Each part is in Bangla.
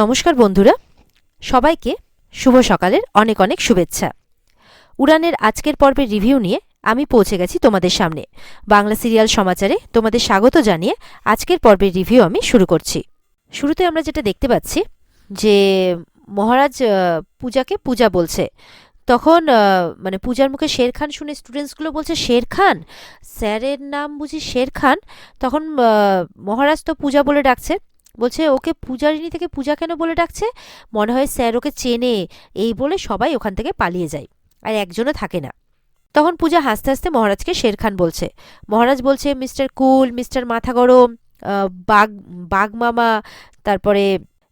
নমস্কার বন্ধুরা, সবাইকে শুভ সকালের অনেক অনেক শুভেচ্ছা। উড়ানের আজকের পর্বের রিভিউ নিয়ে আমি পৌঁছে গেছি তোমাদের সামনে। বাংলা সিরিয়াল সমাচারে তোমাদের স্বাগত জানিয়ে আজকের পর্বের রিভিউ আমি শুরু করছি। শুরুতে আমরা যেটা দেখতে পাচ্ছি যে মহারাজ পূজাকে পূজা বলছে। তখন মানে পূজার মুখে শের খান শুনে স্টুডেন্টসগুলো বলছে, শের খান? স্যারের নাম বুঝি শের খান? তখন মহারাজ তো পূজা বলে ডাকছে। বলছে, ওকে পূজারিনী থেকে পূজা কেন বলে ডাকছে? মনে হয় স্যার ওকে চেনে। এই বলে সবাই ওখান থেকে পালিয়ে যায়, আর একজনও থাকে না। তখন পূজা হাসতে হাসতে মহারাজকে শের খান বলছে। মহারাজ বলছে, মিস্টার কুল, মিস্টার মাথা গরম, বাঘ বাঘ মামা, তারপরে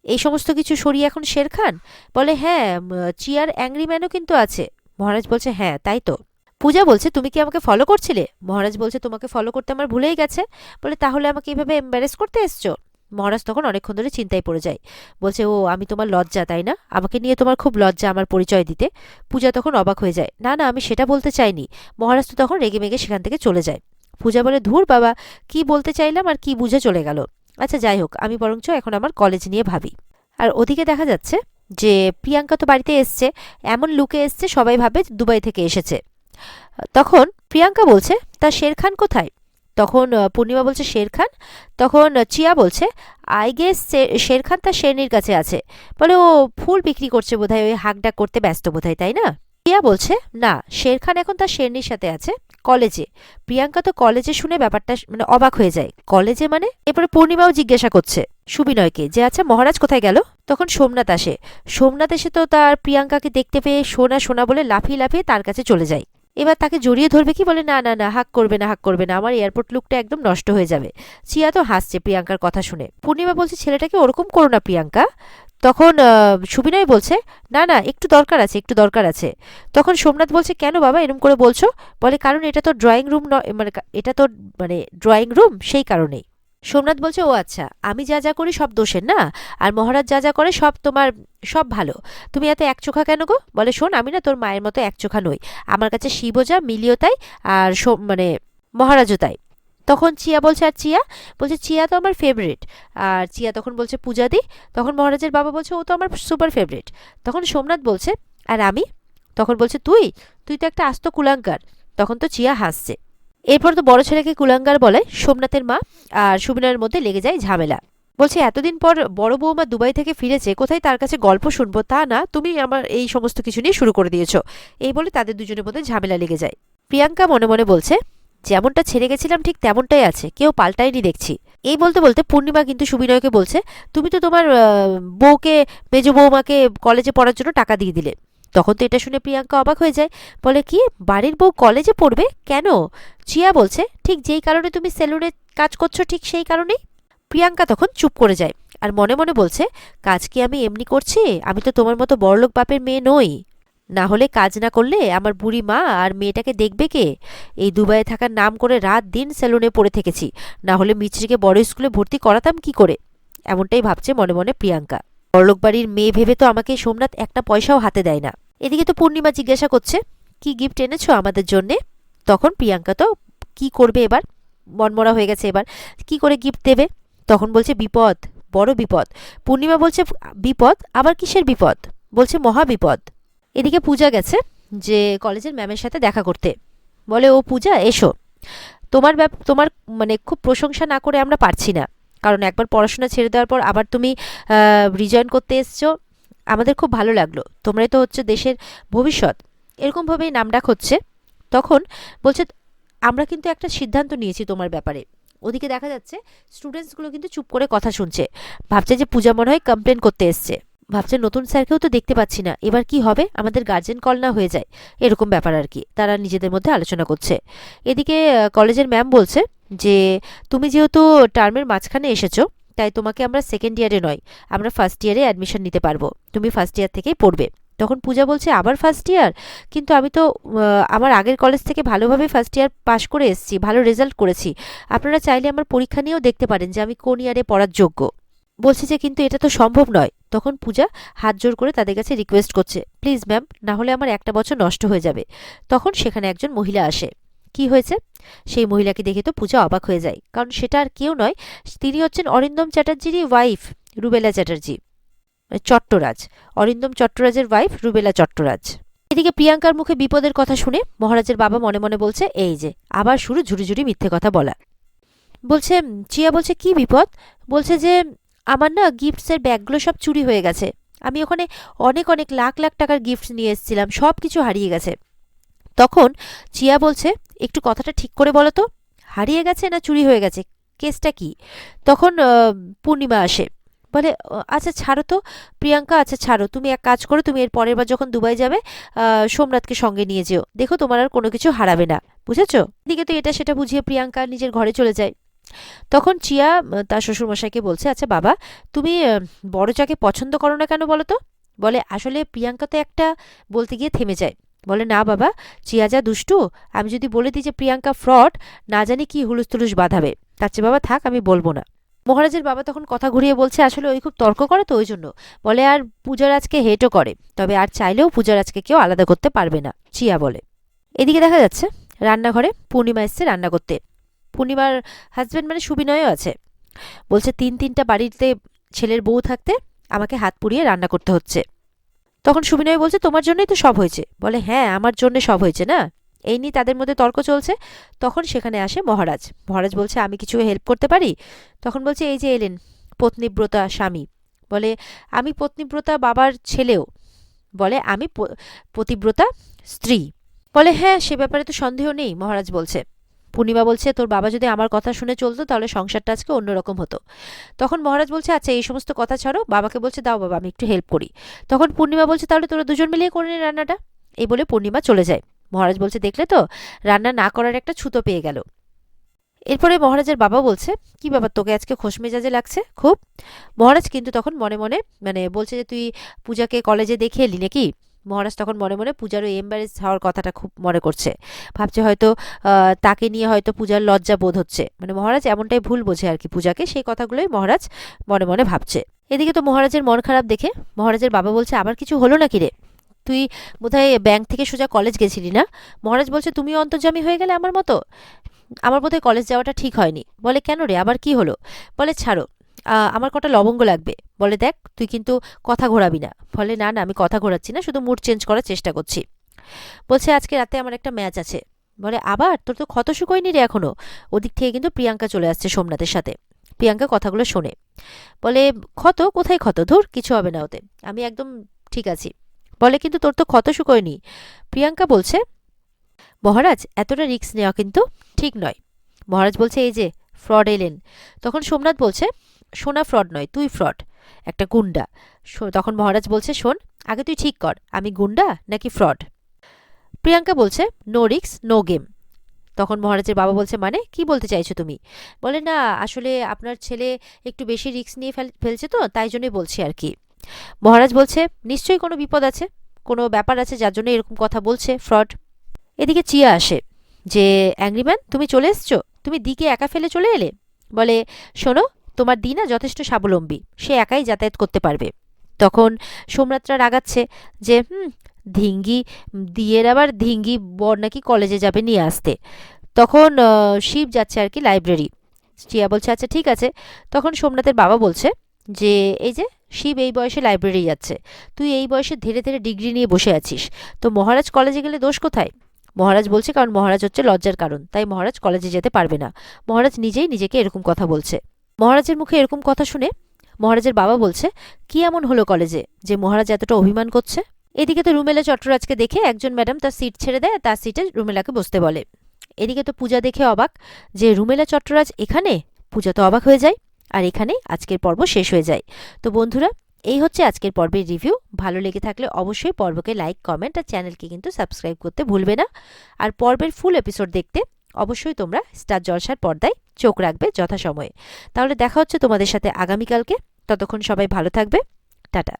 এই সমস্ত কিছু সরিয়ে এখন শের খান? বলে, হ্যাঁ, চিয়ার অ্যাংরি ম্যানও কিন্তু আছে। মহারাজ বলছে, হ্যাঁ তাই তো। পূজা বলছে, তুমি কি আমাকে ফলো করছিলে? মহারাজ বলছে, তোমাকে ফলো করতে আমার ভুলেই গেছে। বলে, তাহলে আমাকে এভাবে এম্বারেস করতে এসছো? মহারাজ তখন অনেকক্ষণ ধরে চিন্তায় পড়ে যায়। বলছে, ও আমি তোমার লজ্জা, তাই না? আমাকে নিয়ে তোমার খুব লজ্জা আমার পরিচয় দিতে? পূজা তখন অবাক হয়ে যায়। না না, আমি সেটা বলতে চাইনি। মহারাজ তো তখন রেগে মেগে সেখান থেকে চলে যায়। পূজা বলে, ধুর বাবা, কি বলতে চাইলাম আর কি বুঝে চলে গেল। আচ্ছা যাই হোক, আমি বরঞ্চ এখন আমার কলেজ নিয়ে ভাবি। আর ওদিকে দেখা যাচ্ছে যে প্রিয়াঙ্কা তো বাড়িতে এসছে, এমন লুকে এসছে সবাই ভাবে দুবাই থেকে এসেছে। তখন প্রিয়াঙ্কা বলছে, তা শের খান কোথায়? তখন পূর্ণিমা বলছে, শের খান? তখন চিয়া বলছে, আই গেস শের খান তার শেরনির কাছে আছে। বলে, ও ফুল বিক্রি করছে বোধহয়, ওই হাঁকডাক করতে ব্যস্ত বোধহয়, তাই না? চিয়া বলছে, না, শের খান এখন তার শেরনির সাথে আছে কলেজে। প্রিয়াঙ্কা তো কলেজে শুনে ব্যাপারটা মানে অবাক হয়ে যায়। কলেজে মানে? এরপরে পূর্ণিমাও জিজ্ঞাসা করছে সুবিনয়কে যে, আচ্ছা মহারাজ কোথায় গেল? তখন সোমনাথ আসে। সোমনাথ এসে তো তার প্রিয়াঙ্কাকে দেখতে পেয়ে সোনা সোনা বলে লাফিয়ে লাফিয়ে তার কাছে চলে যায়। এবার তাকে জড়িয়ে ধরবে কি, বলে, না না না, হাক করবে না, হাক করবে না, আমার এয়ারপোর্ট লুকটা একদম নষ্ট হয়ে যাবে। চিয়া তো হাসছে প্রিয়াঙ্কার কথা শুনে। পূর্ণিমা বলছে, ছেলেটাকে ওরকম করো না প্রিয়াঙ্কা। তখন সুবিনয় বলছে, না না, একটু দরকার আছে, একটু দরকার আছে। তখন সোমনাথ বলছে, কেন বাবা এরকম করে বলছো? বলে, কারণ এটা তো ড্রয়িং রুম নয়, মানে এটা তো মানে ড্রয়িং রুম, সেই কারণেই। সোমনাথ বলছে, ও আচ্ছা, আমি যা যা করি সব দোষের না, আর মহারাজ যা যা করে সব তোমার, সব ভালো। তুমি এত একচোখা কেন গো? বলে, শোন, আমি না তোর মায়ের মতো একচোখা নই। আমার কাছে শিবও যা, মিলিও তাই, আর মানে মহারাজও তাই। তখন চিয়া বলছে, আর চিয়া? বলছে, চিয়া তো আমার ফেভারিট। আর চিয়া তখন বলছে, পূজা দি? তখন মহারাজের বাবা বলছে, ও তো আমার সুপার ফেভারিট। তখন সোমনাথ বলছে, আর আমি? তখন বলছে, তুই তুই তো একটা আস্ত কুলাঙ্কার। তখন তো চিয়া হাসছে। এরপর তো বড় ছেলেকে কুলাঙ্গার বলে সোমনাথের মা, আর সুবিনয়ের মধ্যে লেগে যায় ঝামেলা। বলছে, এতদিন পর বড় বৌমা দুবাই থেকে ফিরেছে, কোথায় তার কাছে গল্প শুনবো তা না, তুমি আমার এই সমস্ত কিছু নিয়ে শুরু করে দিয়েছো। এই বলে তাদের দুজনের মধ্যে ঝামেলা লেগে যায়। প্রিয়াঙ্কা মনে মনে বলছে, যেমনটা ছেড়ে গেছিলাম ঠিক তেমনটাই আছে, কেউ পাল্টায়নি দেখছি। এই বলতে বলতে পূর্ণিমা কিন্তু সুবিনয়কে বলছে, তুমি তো তোমার বউকে, মেজ বৌমাকে কলেজে পড়ার জন্য টাকা দিয়ে দিলে। তখন তো এটা শুনে প্রিয়াঙ্কা অবাক হয়ে যায়। বলে, কি, বাড়ির বউ কলেজে পড়বে কেন? চিয়া বলছে, ঠিক যেই কারণে তুমি সেলুনে কাজ করছো ঠিক সেই কারণেই। প্রিয়াঙ্কা তখন চুপ করে যায়, আর মনে মনে বলছে, কাজ কি আমি এমনি করছি? আমি তো তোমার মতো বড়লোক বাপের মেয়ে নই। না হলে কাজ না করলে আমার বুড়ি মা আর মেয়েটাকে দেখবে কে? এই দুবাইয়ে থাকার নাম করে রাত দিন সেলুনে পড়ে থেকেছি, না হলে মিছরিকে বড় স্কুলে ভর্তি করাতাম কি করে? এমনটাই ভাবছে মনে মনে প্রিয়াঙ্কা। বড়লোক বাড়ির মেয়ে ভেবে তো আমাকে সোমনাথ একটা পয়সাও হাতে দেয় না। এদিকে তো পূর্ণিমা জিজ্ঞাসা করছে, কি গিফট এনেছো আমাদের জন্যে? তখন প্রিয়াঙ্কা তো কি করবে এবার, মনমরা হয়ে গেছে। এবার কি করে গিফট দেবে? তখন বলছে, বিপদ, বড় বিপদ। পূর্ণিমা বলছে, বিপদ? আবার কিসের বিপদ? বলছে, মহা বিপদ। এদিকে পূজা গেছে যে কলেজের ম্যামের সাথে দেখা করতে। বলে, ও পূজা, এসো। তোমার মানে খুব প্রশংসা না করে আমরা পারছি না, কারণ একবার পড়াশোনা ছেড়ে দেওয়ার পর আবার তুমি রিজয়েন করতে এসছো। আমাদের খুব ভালো লাগলো, তোমরাই তো হচ্ছে দেশের ভবিষ্যৎ। এরকমভাবেই নামডাক হচ্ছে। তখন বলছে, আমরা কিন্তু একটা সিদ্ধান্ত নিয়েছি তোমার ব্যাপারে। ওদিকে দেখা যাচ্ছে স্টুডেন্টসগুলো কিন্তু চুপ করে কথা শুনছে, ভাবছে যে পূজা মনে হয় কমপ্লেন করতে এসছে। ভাবছে, নতুন স্যারকেও তো দেখতে পাচ্ছি না, এবার কি হবে, আমাদের গার্জেন কল না হয়ে যায়, এরকম ব্যাপার আর কি। তারা নিজেদের মধ্যে আলোচনা করছে। এদিকে কলেজের ম্যাম বলছে যে, তুমি যেহেতু টার্মের মাঝখানে এসেছো, তাই তোমাকে আমরা সেকেন্ড ইয়ারে নয়, আমরা ফার্স্ট ইয়ারে অ্যাডমিশন নিতে পারবো, তুমি ফার্স্ট ইয়ার থেকেই পড়বে। তখন পূজা বলছে, আবার ফার্স্ট ইয়ার? কিন্তু আমি তো আমার আগের কলেজ থেকে ভালোভাবে ফার্স্ট ইয়ার পাশ করে এসেছি, ভালো রেজাল্ট করেছি। আপনারা চাইলে আমার পরীক্ষা নিয়েও দেখতে পারেন যে আমি কোন ইয়ারে পড়ার যোগ্য। বলছে যে, কিন্তু এটা তো সম্ভব নয়। তখন পূজা হাত জোর করে তাদের কাছে রিকোয়েস্ট করছে, প্লিজ ম্যাম, না হলে আমার একটা বছর নষ্ট হয়ে যাবে। তখন সেখানে একজন মহিলা আসে। কি হয়েছে? সেই মহিলাকে দেখে তো পূজা অবাক হয়ে যায়, কারণ সেটা আর কেউ নয়, তিনি হচ্ছেন অরিন্দম চ্যাটার্জিরই ওয়াইফ, রুবেলা চ্যাটার্জি। চট্টরাজ, অরিন্দম চট্টরাজের ওয়াইফ রুবেলা চট্টরাজ। এদিকে প্রিয়াঙ্কার মুখে বিপদের কথা শুনে মহারাজের বাবা মনে মনে বলছে, এই যে আবার শুরু ঝুড়ি ঝুড়ি মিথ্যে কথা বলা। বলছে চিয়া বলছে কি বিপদ? বলছে যে আমার না গিফটসের ব্যাগগুলো সব চুরি হয়ে গেছে। আমি ওখানে অনেক অনেক লাখ লাখ টাকার গিফট নিয়ে এসেছিলাম, সব কিছু হারিয়ে গেছে। তখন চিয়া বলছে, একটু কথাটা ঠিক করে বলো তো, হারিয়ে গেছে না চুরি হয়ে গেছে, কেসটা কি? তখন পূর্ণিমা আসে, বলে আচ্ছা ছাড়ো তো প্রিয়াঙ্কা, আচ্ছা ছাড়ো, তুমি এক কাজ করো, তুমি এর পরের বার যখন দুবাই যাবে সোমনাথকে সঙ্গে নিয়ে যেও, দেখো তোমার আর কোনো কিছু হারাবে না, বুঝেছো? এদিকে তো এটা সেটা বুঝিয়ে প্রিয়াঙ্কা নিজের ঘরে চলে যায়। তখন চিয়া তার শ্বশুরমশাইকে বলছে, আচ্ছা বাবা, তুমি বড় যাকে পছন্দ করো না কেন বলো তো? বলে আসলে প্রিয়াঙ্কা তো একটা, বলতে গিয়ে থেমে যায়। বলে না বাবা, চিয়া যা দুষ্টু, আমি যদি বলে দিই যে প্রিয়াঙ্কা ফ্রড, না জানি কি হুলুস তুলুস বাঁধাবে, তার চেয়ে বাবা থাক, আমি বলবো না। মহারাজের বাবা তখন কথা ঘুরিয়ে বলছে, আসলে ওই খুব তর্ক করে তো ওই জন্য। বলে আর পূজার আজকে হেটও করে, তবে আর চাইলেও পূজার আজকে কেউ আলাদা করতে পারবে না, চিয়া বলে। এদিকে দেখা যাচ্ছে রান্নাঘরে পূর্ণিমা এসছে রান্না করতে। পূর্ণিমার হাজব্যান্ড মানে সুবিনয়ও আছে। বলছে তিনটা বাড়িতে ছেলের বউ থাকতে আমাকে হাত পুড়িয়ে রান্না করতে হচ্ছে। তখন সুবিনয় বলছে, তোমার জন্যই তো সব হয়েছে। বলে হ্যাঁ, আমার জন্য সব হয়েছে না। এই নিয়ে তাদের মধ্যে তর্ক চলছে। তখন সেখানে আসে মহারাজ। মহারাজ বলছে, আমি কিছু হেল্প করতে পারি? তখন বলছে, এই যে এলেন পত্নীব্রতা স্বামী। বলে আমি পত্নীব্রতা বাবার ছেলেও। বলে আমি পতিব্রতা স্ত্রী। বলে হ্যাঁ, সে ব্যাপারে তো সন্দেহ নেই, মহারাজ বলছে। পূর্ণিমা বলছে, তোর বাবা যদি আমার কথা শুনে চলতো তাহলে সংসারটা আজকে অন্যরকম হতো। তখন মহারাজ বলছে, আচ্ছা এই সমস্ত কথা ছাড়ো। বাবাকে বলছে, দাও বাবা আমি একটু হেল্প করি। তখন পূর্ণিমা বলছে, তাহলে তোরা দুজন মিলিয়ে করে নে রান্নাটা। এই বলে পূর্ণিমা চলে যায়। মহারাজ বলছে, দেখলে তো, রান্না না করার একটা ছুতো পেয়ে গেল। এরপরে মহারাজের বাবা বলছে, কি ব্যাপার, তোকে আজকে খোশ মেজাজে লাগছে খুব? মহারাজ কিন্তু তখন মনে মনে বলছে যে, তুই পূজাকে কলেজে দেখে এলি নাকি? মহারাজ তখন মনে মনে পূজার ওই এম্বারেস হওয়ার কথাটা খুব মনে করছে। ভাবছে হয়তো তাকে নিয়ে হয়তো পূজার লজ্জা বোধ হচ্ছে। মহারাজ এমনটাই ভুল বোঝে আর কি পূজাকে, সেই কথাগুলোই মহারাজ মনে মনে ভাবছে। এদিকে তো মহারাজের মন খারাপ দেখে মহারাজের বাবা বলছে, আবার কিছু হলো নাকি রে? তুই বোধহয় ব্যাংক থেকে সোজা কলেজ গেছিলি না? মহারাজ বলছে, তুমিও অন্তর্যামী হয়ে গেলে আমার মতো। আমার বোধহয় কলেজ যাওয়াটা ঠিক হয়নি। বলে কেন রে, আবার কি হলো? বলে ছাড়ো, আমার কটা লবঙ্গ লাগবে। বলে দেখ, তুই কিন্তু কথা ঘোরাবি না। বলে না না, আমি কথা ঘোরাচ্ছি না, শুধু মুড চেঞ্জ করার চেষ্টা করছি। বলছে আজকে রাতে আমার একটা ম্যাচ আছে। বলে আবার? তোর তো ক্ষত শুকোয়নি রে এখনো। ওদিক থেকে কিন্তু প্রিয়াঙ্কা চলে আসছে সোমনাথের সাথে। প্রিয়াঙ্কা কথাগুলো শোনে। বলে ক্ষত কোথায়? ক্ষত ধুর, কিছু হবে না ওতে, আমি একদম ঠিক আছি। বলে কিন্তু তোর তো ক্ষত শুকোয়নি। প্রিয়াঙ্কা বলছে, মহারাজ এতটা রিস্ক নেওয়া কিন্তু ঠিক নয়। মহারাজ বলছে, এই যে ফ্রড এলেন। তখন সোমনাথ বলছে, সোনা ফ্রড নয়, তুই ফ্রড, একটা গুন্ডা। তখন মহারাজ বলছে, শোন, আগে তুই ঠিক কর, আমি গুন্ডা নাকি ফ্রড? প্রিয়াঙ্কা বলছে, নো রিস্ক নো গেম। তখন মহারাজের বাবা বলছে, মানে কি বলতে চাইছো তুমি? বলে না, আসলে আপনার ছেলে একটু বেশি রিস্ক নিয়ে ফেলছে তো, তাই জন্যই বলছি আর কি। মহারাজ বলছে, নিশ্চয়ই কোনো বিপদ আছে, কোনো ব্যাপার আছে যার জন্য এরকম কথা বলছে, ফ্রড। এদিকে চিয়া আসে, যে অ্যাংরিম্যান তুমি চলে এসছো, তুমি দিকে একা ফেলে চলে এলে। বলে শোনো, তোমার দি না যথেষ্ট স্বাবলম্বী, সে একাই যাতায়াত করতে পারবে। তখন সোমনাথরা রাগাচ্ছে যে ধিঙ্গি, দিয়ের আবার ধিঙ্গি বর নাকি কলেজে যাবে নিয়ে আসতে। তখন শিব যাচ্ছে আর কি লাইব্রেরি। চিয়া বলছে, আচ্ছা ঠিক আছে। তখন সোমনাথের বাবা বলছে যে, এই যে শিব এই বয়সে লাইব্রেরি যাচ্ছে, তুই এই বয়সে ধীরে ধীরে ডিগ্রি নিয়ে বসে আছিস, তো মহারাজ কলেজে গেলে দোষ কোথায়? মহারাজ বলছে, কারণ মহারাজ হচ্ছে লজ্জার কারণ, তাই মহারাজ কলেজে যেতে পারবে না। মহারাজ নিজেই নিজেকে এরকম কথা বলছে। মহারাজের মুখে এরকম কথা শুনে মহারাজের বাবা বলছে, কি এমন হলো কলেজে যে মহারাজ এতটা অভিমান করছে? এদিকে তো রুমেলা চট্টরাজকে দেখে একজন ম্যাডাম তার সিট ছেড়ে দেয়, তার সিটে রুমেলাকে বসতে বলে। এদিকে তো পূজা দেখে অবাক যে রুমেলা চট্টরাজ এখানে। পূজা তো অবাক হয়ে যায়, আর এখানে আজকের পর্ব শেষ হয়ে যায়। তো বন্ধুরা, এই হচ্ছে আজকের পর্বের রিভিউ। ভালো লেগে থাকলে অবশ্যই পর্বকে লাইক, কমেন্ট আর চ্যানেলকে কিন্তু সাবস্ক্রাইব করতে ভুলবে না। আর পর্বের ফুল এপিসোড দেখতে অবশ্যই তোমরা স্টার জলসার পর্দায় চোখ রাখবে যথাসময়ে। তাহলে দেখা হচ্ছে তোমাদের সাথে আগামীকালকে। ততক্ষণ সবাই ভালো থাকবে। টাটা।